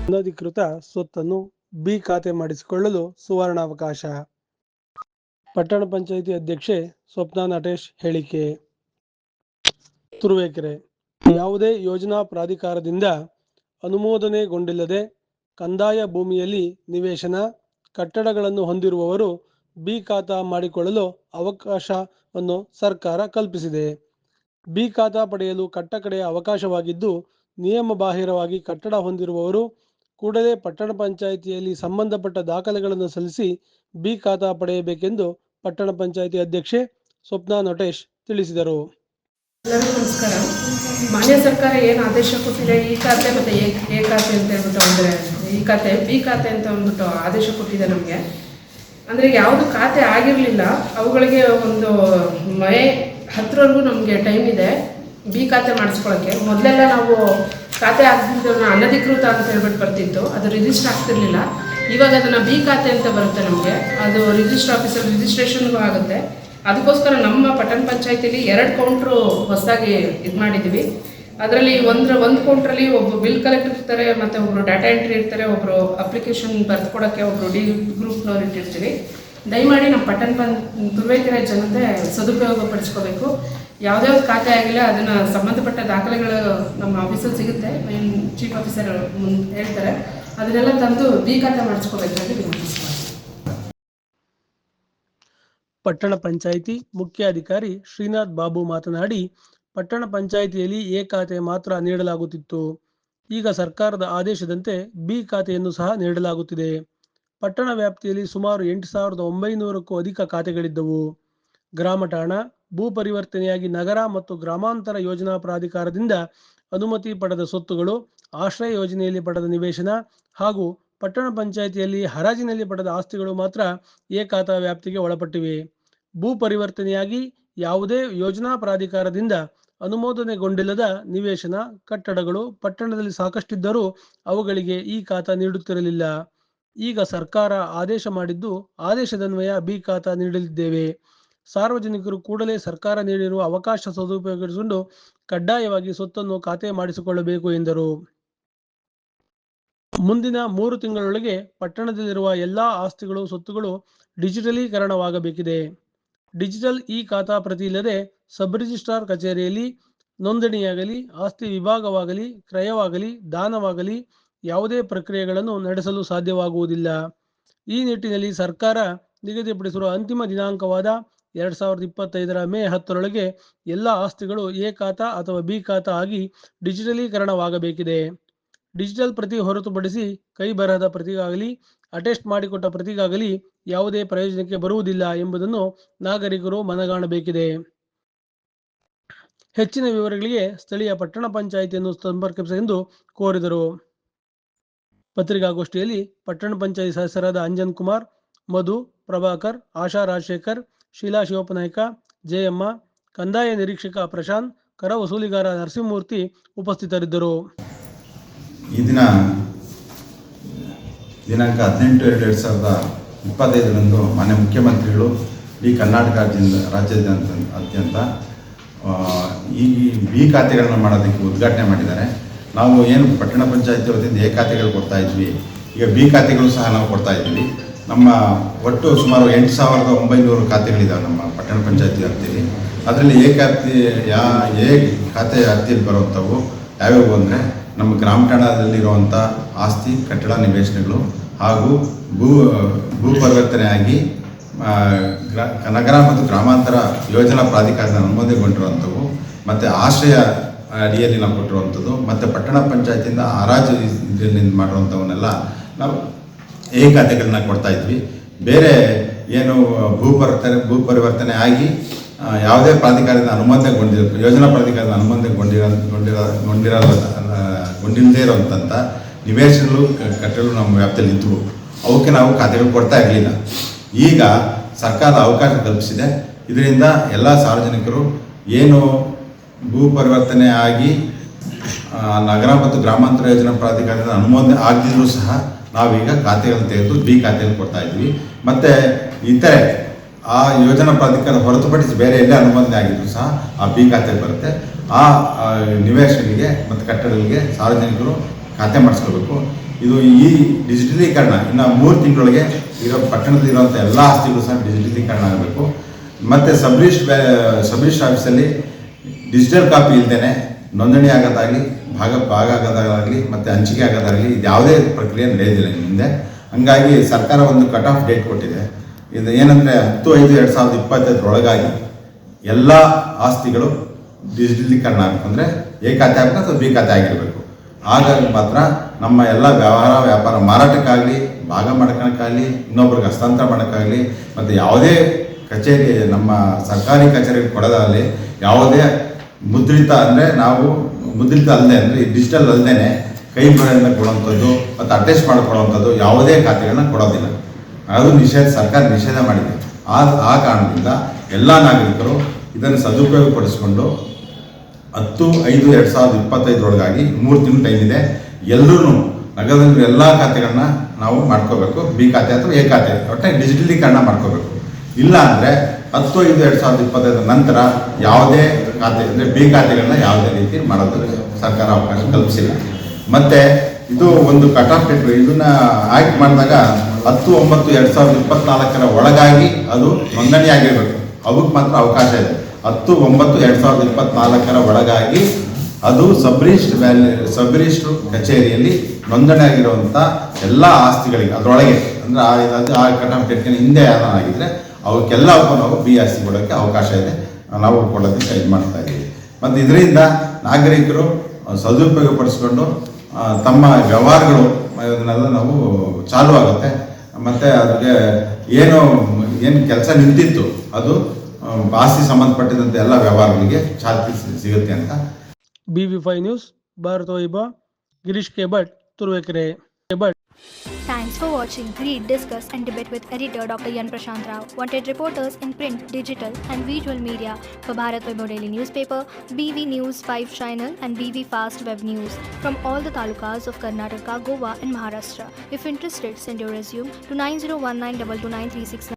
ಅನಧಿಕೃತ ಸ್ವತ್ತನ್ನು ಬಿ ಖಾತೆ ಮಾಡಿಸಿಕೊಳ್ಳಲು ಸುವರ್ಣಾವಕಾಶ. ಪಟ್ಟಣ ಪಂಚಾಯಿತಿ ಅಧ್ಯಕ್ಷೆ ಸ್ವಪ್ನ ನಟೇಶ್ ಹೇಳಿಕೆ. ತುರುವೇಕೆರೆ ಯಾವುದೇ ಯೋಜನಾ ಪ್ರಾಧಿಕಾರದಿಂದ ಅನುಮೋದನೆಗೊಂಡಿಲ್ಲದೆ ಕಂದಾಯ ಭೂಮಿಯಲ್ಲಿ ನಿವೇಶನ, ಕಟ್ಟಡಗಳನ್ನು ಹೊಂದಿರುವವರು ಬಿ ಖಾತಾ ಮಾಡಿಕೊಳ್ಳಲು ಅವಕಾಶವನ್ನು ಸರ್ಕಾರ ಕಲ್ಪಿಸಿದೆ. ಬಿ ಖಾತಾ ಪಡೆಯಲು ಕಟ್ಟಕಡೆಯ ಅವಕಾಶವಾಗಿದ್ದು, ನಿಯಮ ಬಾಹಿರವಾಗಿ ಕಟ್ಟಡ ಹೊಂದಿರುವವರು ಕೂಡಲೇ ಪಟ್ಟಣ ಪಂಚಾಯಿತಿಯಲ್ಲಿ ಸಂಬಂಧಪಟ್ಟ ದಾಖಲೆಗಳನ್ನು ಸಲ್ಲಿಸಿ ಬಿ ಖಾತಾ ಪಡೆಯಬೇಕೆಂದು ಪಟ್ಟಣ ಪಂಚಾಯಿತಿ ಅಧ್ಯಕ್ಷೆ ಸ್ವಪ್ನ ನಟೇಶ್ ತಿಳಿಸಿದರು. ಎಲ್ಲರಿಗೂ ನಮಸ್ಕಾರ. ಮಾನ್ಯ ಸರ್ಕಾರ ಏನು ಆದೇಶ ಕೊಟ್ಟಿದೆ, ಈ ಖಾತೆ ಮತ್ತು ಎ ಖಾತೆ ಅಂತ ಹೇಳ್ಬಿಟ್ಟು ಅಂದರೆ ಈ ಖಾತೆ ಬಿ ಖಾತೆ ಅಂತ ಅಂದ್ಬಿಟ್ಟು ಆದೇಶ ಕೊಟ್ಟಿದೆ ನಮಗೆ. ಅಂದರೆ ಯಾವುದು ಖಾತೆ ಆಗಿರಲಿಲ್ಲ ಅವುಗಳಿಗೆ ಒಂದು ಮೇ 10ರವರೆಗೂ ನಮಗೆ ಟೈಮ್ ಇದೆ ಬಿ ಖಾತೆ ಮಾಡಿಸ್ಕೊಳ್ಳೋಕ್ಕೆ. ಮೊದಲೆಲ್ಲ ನಾವು ಖಾತೆ ಆಗ್ತಿದ್ದನ್ನು ಅನಧಿಕೃತ ಅಂತ ಹೇಳ್ಬಿಟ್ಟು ಬರ್ತಿತ್ತು, ಅದು ರಿಜಿಸ್ಟರ್ ಆಗ್ತಿರ್ಲಿಲ್ಲ. ಇವಾಗ ಅದನ್ನು ಬಿ ಖಾತೆ ಅಂತ ಬರುತ್ತೆ ನಮಗೆ, ಅದು ರಿಜಿಸ್ಟರ್ ಆಫೀಸಲ್ಲಿ ರಿಜಿಸ್ಟ್ರೇಷನ್ಗೂ ಆಗುತ್ತೆ. ಅದಕ್ಕೋಸ್ಕರ ನಮ್ಮ ಪಟ್ಟಣ ಪಂಚಾಯತಿಲಿ 2 ಕೌಂಟ್ರು ಹೊಸದಾಗಿ ಇದು ಮಾಡಿದ್ದೀವಿ. ಅದರಲ್ಲಿ ಒಂದು ಕೌಂಟ್ರಲ್ಲಿ ಒಬ್ಬರು ಬಿಲ್ ಕಲೆಕ್ಟರ್ ಇರ್ತಾರೆ, ಮತ್ತು ಒಬ್ಬರು ಡಾಟಾ ಎಂಟ್ರಿ ಇರ್ತಾರೆ, ಒಬ್ಬರು ಅಪ್ಲಿಕೇಶನ್ ಬರ್ದುಕೊಡೋಕ್ಕೆ ಒಬ್ಬರು ಡಿ ಗ್ರೂಪ್ನವ್ರು ಇಟ್ಟಿರ್ತೀವಿ. ದಯಮಾಡಿ ನಮ್ಮ ತುರುವೇಕೆರೆ ಜನತೆ ಸದುಪಯೋಗ ಪಡಿಸ್ಕೋಬೇಕು. ಯಾವುದೇ ಖಾತೆ ಆಗಿಲ್ಲ ಅದನ್ನು ಸಂಬಂಧಪಟ್ಟ ದಾಖಲೆಗಳು ನಮ್ಮ ಆಫೀಸಲ್ಲಿ ಸಿಗುತ್ತೆ, ಚೀಫ್ ಆಫೀಸರ್ ಹೇಳ್ತಾರೆ, ಅದನ್ನೆಲ್ಲ ತಂದು ಬಿ ಖಾತೆ ಮಾಡಿಸ್ಕೋಬೇಕಾಗಿ ವಿನಂತಿಸ್ತಾರೆ. ಪಟ್ಟಣ ಪಂಚಾಯಿತಿ ಮುಖ್ಯ ಅಧಿಕಾರಿ ಶ್ರೀನಾಥ್ ಬಾಬು ಮಾತನಾಡಿ, ಪಟ್ಟಣ ಪಂಚಾಯಿತಿಯಲ್ಲಿ ಎ ಖಾತೆ ಮಾತ್ರ ನೀಡಲಾಗುತ್ತಿತ್ತು. ಈಗ ಸರ್ಕಾರದ ಆದೇಶದಂತೆ ಬಿ ಖಾತೆಯನ್ನು ಸಹ ನೀಡಲಾಗುತ್ತಿದೆ. ಪಟ್ಟಣ ವ್ಯಾಪ್ತಿಯಲ್ಲಿ ಸುಮಾರು 8,900ಕ್ಕೂ ಅಧಿಕ ಖಾತೆಗಳಿದ್ದವು. ಗ್ರಾಮ ಠಾಣ ಭೂ ಪರಿವರ್ತನೆಯಾಗಿ ನಗರ ಮತ್ತು ಗ್ರಾಮಾಂತರ ಯೋಜನಾ ಪ್ರಾಧಿಕಾರದಿಂದ ಅನುಮತಿ ಪಡೆದ ಸ್ವತ್ತುಗಳು, ಆಶ್ರಯ ಯೋಜನೆಯಲ್ಲಿ ಪಡೆದ ನಿವೇಶನ ಹಾಗೂ ಪಟ್ಟಣ ಪಂಚಾಯಿತಿಯಲ್ಲಿ ಹರಾಜಿನಲ್ಲಿ ಪಡೆದ ಆಸ್ತಿಗಳು ಮಾತ್ರ ಎ ಖಾತಾ ವ್ಯಾಪ್ತಿಗೆ ಒಳಪಟ್ಟಿವೆ. ಭೂ ಪರಿವರ್ತನೆಯಾಗಿ ಯಾವುದೇ ಯೋಜನಾ ಪ್ರಾಧಿಕಾರದಿಂದ ಅನುಮೋದನೆಗೊಂಡಿಲ್ಲದ ನಿವೇಶನ, ಕಟ್ಟಡಗಳು ಪಟ್ಟಣದಲ್ಲಿ ಸಾಕಷ್ಟಿದ್ದರೂ ಅವುಗಳಿಗೆ ಈ ಖಾತಾ ನೀಡುತ್ತಿರಲಿಲ್ಲ. ಈಗ ಸರ್ಕಾರ ಆದೇಶ ಮಾಡಿದ್ದು, ಆದೇಶದನ್ವಯ ಬಿ ಖಾತಾ ನೀಡಲಿದ್ದೇವೆ. ಸಾರ್ವಜನಿಕರು ಕೂಡಲೇ ಸರ್ಕಾರ ನೀಡಿರುವ ಅವಕಾಶ ಸದುಪಯೋಗಿಸಿಕೊಂಡು ಕಡ್ಡಾಯವಾಗಿ ಸ್ವತ್ತನ್ನು ಖಾತೆ ಮಾಡಿಸಿಕೊಳ್ಳಬೇಕು ಎಂದರು. ಮುಂದಿನ 3 ತಿಂಗಳೊಳಗೆ ಪಟ್ಟಣದಲ್ಲಿರುವ ಎಲ್ಲಾ ಆಸ್ತಿಗಳು, ಸ್ವತ್ತುಗಳು ಡಿಜಿಟಲೀಕರಣವಾಗಬೇಕಿದೆ. ಡಿಜಿಟಲ್ ಇ ಖಾತಾ ಪ್ರತಿ ಇಲ್ಲದೆ ಸಬ್ ರಿಜಿಸ್ಟ್ರಾರ್ ಕಚೇರಿಯಲ್ಲಿ ನೋಂದಣಿಯಾಗಲಿ, ಆಸ್ತಿ ವಿಭಾಗವಾಗಲಿ, ಕ್ರಯವಾಗಲಿ, ದಾನವಾಗಲಿ ಯಾವುದೇ ಪ್ರಕ್ರಿಯೆಗಳನ್ನು ನಡೆಸಲು ಸಾಧ್ಯವಾಗುವುದಿಲ್ಲ. ಈ ನಿಟ್ಟಿನಲ್ಲಿ ಸರ್ಕಾರ ನಿಗದಿಪಡಿಸಿರುವ ಅಂತಿಮ ದಿನಾಂಕವಾದ 2025ರ ಮೇ 10ರೊಳಗೆ ಎಲ್ಲ ಆಸ್ತಿಗಳು ಎ ಖಾತಾ ಅಥವಾ ಬಿ ಖಾತಾ ಆಗಿ ಡಿಜಿಟಲೀಕರಣವಾಗಬೇಕಿದೆ. ಡಿಜಿಟಲ್ ಪ್ರತಿ ಹೊರತುಪಡಿಸಿ ಕೈ ಬರಹದ ಪ್ರತಿಗಾಗಲಿ, ಅಟೆಸ್ಟ್ ಮಾಡಿಕೊಟ್ಟ ಪ್ರತಿಗಾಗಲಿ ಯಾವುದೇ ಪ್ರಯೋಜನಕ್ಕೆ ಬರುವುದಿಲ್ಲ ಎಂಬುದನ್ನು ನಾಗರಿಕರು ಮನಗಾಣಬೇಕಿದೆ. ಹೆಚ್ಚಿನ ವಿವರಗಳಿಗೆ ಸ್ಥಳೀಯ ಪಟ್ಟಣ ಪಂಚಾಯಿತಿಯನ್ನು ಸಂಪರ್ಕಿಸಬೇಕೆಂದು ಕೋರಿದರು. ಪತ್ರಿಕಾಗೋಷ್ಠಿಯಲ್ಲಿ ಪಟ್ಟಣ ಪಂಚಾಯಿತಿ ಸದಸ್ಯರಾದ ಅಂಜನ್ ಕುಮಾರ್, ಮಧು, ಪ್ರಭಾಕರ್, ಆಶಾ ರಾಜಶೇಖರ್, ಶೀಲಾ ಶಿವಪ್ಪನಾಯ್ಕ, ಜಯಮ್ಮ, ಕಂದಾಯ ನಿರೀಕ್ಷಕ ಪ್ರಶಾಂತ್, ಕರ ವಸೂಲಿಗಾರ ನರಸಿಂಹಮೂರ್ತಿ ಉಪಸ್ಥಿತರಿದ್ದರು. ಈ ದಿನಾಂಕ 18/2/2025ರಂದು ಮಾನ್ಯ ಮುಖ್ಯಮಂತ್ರಿಗಳು ಈ ಕರ್ನಾಟಕ ರಾಜ್ಯಾದ್ಯಂತ ಈ ಬಿ ಖಾತೆಗಳನ್ನು ಮಾಡೋದಕ್ಕೆ ಉದ್ಘಾಟನೆ ಮಾಡಿದ್ದಾರೆ. ನಾವು ಏನು ಪಟ್ಟಣ ಪಂಚಾಯತಿ ವತಿಯಿಂದ ಎ ಖಾತೆಗಳು ಕೊಡ್ತಾ ಇದ್ವಿ, ಈಗ ಬಿ ಖಾತೆಗಳು ಸಹ ನಾವು ಕೊಡ್ತಾ ಇದ್ವಿ. ನಮ್ಮ ಒಟ್ಟು ಸುಮಾರು 8,900 ಖಾತೆಗಳಿದ್ದಾವೆ ನಮ್ಮ ಪಟ್ಟಣ ಪಂಚಾಯತಿ ವ್ಯಾಪ್ತಿಯಲ್ಲಿ. ಅದರಲ್ಲಿ ಎ ಖಾತೆ ವ್ಯಾಪ್ತಿಯಲ್ಲಿ ಬರುವಂಥವು ಯಾವ್ಯಾವು ಅಂದರೆ, ನಮ್ಮ ಗ್ರಾಮ ಠಾಣದಲ್ಲಿರುವಂಥ ಆಸ್ತಿ, ಕಟ್ಟಡ, ನಿವೇಶನಗಳು ಹಾಗೂ ಭೂ ಪರಿವರ್ತನೆಯಾಗಿ ನಗರ ಮತ್ತು ಗ್ರಾಮಾಂತರ ಯೋಜನಾ ಪ್ರಾಧಿಕಾರದ ಅನುಮೋದನೆಗೊಂಡಿರುವಂಥವು, ಮತ್ತು ಆಶ್ರಯ ಅಡಿಯಲ್ಲಿ ನಾವು ಕೊಟ್ಟಿರುವಂಥದ್ದು, ಮತ್ತು ಪಟ್ಟಣ ಪಂಚಾಯತಿಯಿಂದ ಹರಾಜು ಇದರಲ್ಲಿ ಮಾಡಿರುವಂಥವನ್ನೆಲ್ಲ ನಾವು ಎ ಖಾತೆಗಳನ್ನ ಕೊಡ್ತಾ ಇದ್ವಿ. ಬೇರೆ ಏನು ಭೂ ಪರಿವರ್ತನೆ ಆಗಿ ಯಾವುದೇ ಪ್ರಾಧಿಕಾರದ ಯೋಜನಾ ಪ್ರಾಧಿಕಾರದ ಅನುಮೋದನೆಗೊಂಡಿಲ್ಲದೇ ಇರುವಂಥ ನಿವೇಶನಗಳು, ಕಟ್ಟಡಗಳು ನಮ್ಮ ವ್ಯಾಪ್ತಿಯಲ್ಲಿ ಇದ್ದವು. ಅವಕ್ಕೆ ನಾವು ಖಾತೆಗಳು ಕೊಡ್ತಾ ಇರಲಿಲ್ಲ. ಈಗ ಸರ್ಕಾರದ ಅವಕಾಶ ಕಲ್ಪಿಸಿದೆ. ಇದರಿಂದ ಎಲ್ಲ ಸಾರ್ವಜನಿಕರು ಏನು ಭೂ ಪರಿವರ್ತನೆ ಆಗಿ ನಗರ ಮತ್ತು ಗ್ರಾಮಾಂತರ ಯೋಜನಾ ಪ್ರಾಧಿಕಾರದ ಅನುಮೋದನೆ ಆಗದಿದ್ರೂ ಸಹ ನಾವೀಗ ಖಾತೆಗಳನ್ನು ತೆಗೆದು ಬಿ ಖಾತೆಯನ್ನು ಕೊಡ್ತಾ ಇದ್ವಿ. ಮತ್ತು ಇತರೆ ಆ ಯೋಜನಾ ಪ್ರಾಧಿಕಾರ ಹೊರತುಪಡಿಸಿ ಬೇರೆ ಎಲ್ಲೇ ಅನುಮೋದನೆ ಆಗಿದ್ರು ಸಹ ಆ ಬಿ ಖಾತೆ ಬರುತ್ತೆ. ಆ ನಿವೇಶನಿಗೆ ಮತ್ತು ಕಟ್ಟಡಗಳಿಗೆ ಸಾರ್ವಜನಿಕರು ಖಾತೆ ಮಾಡಿಸ್ಕೋಬೇಕು. ಇದು ಈ ಡಿಜಿಟಲೀಕರಣ ಇನ್ನು 3 ತಿಂಗಳೊಳಗೆ ಪಟ್ಟಣದಲ್ಲಿರುವಂಥ ಎಲ್ಲ ಆಸ್ತಿಗಳು ಸಹ ಡಿಜಿಟಲೀಕರಣ ಆಗಬೇಕು. ಮತ್ತು ಸಬ್ ರಿಜಿಸ್ಟ್ರ್ ಆಫೀಸಲ್ಲಿ ಡಿಜಿಟಲ್ ಕಾಪಿ ಇಲ್ಲದೇ ನೋಂದಣಿ ಆಗೋದಾಗಲಿ, ಭಾಗ ಆಗೋದಾಗಲಿ ಮತ್ತು ಹಂಚಿಕೆ ಆಗೋದಾಗಲಿ ಇದು ಯಾವುದೇ ಪ್ರಕ್ರಿಯೆ ನಡೆಯೋದಿಲ್ಲ ಇನ್ನು ಮುಂದೆ. ಹಂಗಾಗಿ ಸರ್ಕಾರ ಒಂದು ಕಟ್ ಆಫ್ ಡೇಟ್ ಕೊಟ್ಟಿದೆ. ಇದು ಏನಂದರೆ 10/5/2025 ಎಲ್ಲ ಆಸ್ತಿಗಳು ಡಿಜಿಟಲೀಕರಣ ಆಗಬೇಕು. ಅಂದರೆ ಎ ಖಾತೆ ಆಗಬೇಕು ಅಥವಾ ಬಿ ಖಾತೆ ಆಗಿರಬೇಕು. ಹಾಗಾಗಿ ಮಾತ್ರ ನಮ್ಮ ಎಲ್ಲ ವ್ಯಾಪಾರ ಮಾರಾಟಕ್ಕಾಗಲಿ, ಭಾಗ ಮಾಡ್ಕೊಳಕ್ಕಾಗಲಿ, ಇನ್ನೊಬ್ರಿಗೆ ಹಸ್ತಾಂತರ ಮಾಡೋಕ್ಕಾಗಲಿ ಮತ್ತು ಯಾವುದೇ ಕಚೇರಿ ನಮ್ಮ ಸರ್ಕಾರಿ ಕಚೇರಿಗೆ ಕೊಡೋದಾಗಲಿ ಯಾವುದೇ ಮುದ್ರಿತ ಅಂದರೆ ನಾವು ಮುದ್ರಿತ ಅಲ್ಲದೆ ಅಂದರೆ ಡಿಜಿಟಲ್ ಅಲ್ಲದೇ ಕೈ ಬರದಿಂದ ಕೊಡುವಂಥದ್ದು ಮತ್ತು ಅಟೆಸ್ಟ್ ಮಾಡಿಕೊಡುವಂಥದ್ದು ಯಾವುದೇ ಖಾತೆಗಳನ್ನ ಕೊಡೋದಿಲ್ಲ. ಅದು ಸರ್ಕಾರ ನಿಷೇಧ ಮಾಡಿದೆ. ಆ ಕಾರಣದಿಂದ ಎಲ್ಲ ನಾಗರಿಕರು ಇದನ್ನು ಸದುಪಯೋಗಪಡಿಸಿಕೊಂಡು 10/5/2025 3 ತಿಂಗಳು ಟೈಮ್ ಇದೆ. ಎಲ್ಲರೂ ನಗರದಲ್ಲಿ ಎಲ್ಲ ಖಾತೆಗಳನ್ನ ನಾವು ಮಾಡ್ಕೋಬೇಕು. ಬಿ ಖಾತೆ ಅಥವಾ ಎ ಖಾತೆ ಒಟ್ಟಾಗಿ ಡಿಜಿಟಲೀಕರಣ ಮಾಡ್ಕೋಬೇಕು. ಇಲ್ಲ ಅಂದರೆ 10/5/2025 ನಂತರ ಯಾವುದೇ ಖಾತೆ ಅಂದರೆ ಬಿ ಖಾತೆಗಳನ್ನ ಯಾವುದೇ ರೀತಿ ಮಾಡೋದಕ್ಕೆ ಸರ್ಕಾರ ಅವಕಾಶ ಕಲ್ಪಿಸಿಲ್ಲ. ಮತ್ತು ಇದು ಒಂದು ಕಟ್ ಆಫ್ ಡೇಟ್. ಇದನ್ನು ಆ್ಯಕ್ಟ್ ಮಾಡಿದಾಗ 10/9/2024 ಒಳಗಾಗಿ ಅದು ನೋಂದಣಿ ಆಗಿರಬೇಕು. ಅವಕ್ಕೆ ಮಾತ್ರ ಅವಕಾಶ ಇದೆ. 10/9/2024 ಒಳಗಾಗಿ ಅದು ಸಬ್ ರಿಜಿಸ್ಟ್ರ್ ಕಚೇರಿಯಲ್ಲಿ ನೋಂದಣಿ ಆಗಿರುವಂಥ ಎಲ್ಲ ಆಸ್ತಿಗಳಿಗೆ ಅದರೊಳಗೆ ಅಂದರೆ ಆ ಕಟ್ ಆಫ್ ಡೇಟ್ಗೆ ಹಿಂದೆ ಯಾರಾಗಿದ್ದರೆ ಅವಕ್ಕೆಲ್ಲವಕ್ಕೂ ನಾವು ಬಿ ಆಸ್ತಿ ಕೊಡೋಕ್ಕೆ ಅವಕಾಶ ಇದೆ. ನಾವು ಕೊಡೋದಕ್ಕೆ ಇದು ಮಾಡ್ತಾ ಇದ್ದೀವಿ. ಮತ್ತು ಇದರಿಂದ ನಾಗರಿಕರು ಸದುಪಯೋಗಪಡಿಸ್ಕೊಂಡು ತಮ್ಮ ವ್ಯವಹಾರಗಳು ಇದನ್ನೆಲ್ಲ ನಾವು ಚಾಲು ಆಗುತ್ತೆ. ಮತ್ತು ಅದಕ್ಕೆ ಏನು ಕೆಲಸ ನಿಂತಿತ್ತು ಅದು ಆಸ್ತಿ ಸಂಬಂಧಪಟ್ಟಿದಂತೆ ಎಲ್ಲ ವ್ಯವಹಾರಗಳಿಗೆ ಚಾಲ್ತಿ ಸಿಗುತ್ತೆ ಅಂತ. BV5 ನ್ಯೂಸ್ ಭಾರತ ವೈಭವ, Girish K Bhat, Turuvekere. Thanks for watching. Read, discuss and debate with editor Dr. Yan Prashant Rao. Wanted reporters in print, digital and visual media for Bharat Vaibhav Daily Newspaper, BV News 5 Channel and BV Fast Web News from all the talukas of Karnataka, Goa and Maharashtra. If interested, send your resume to 9019229369.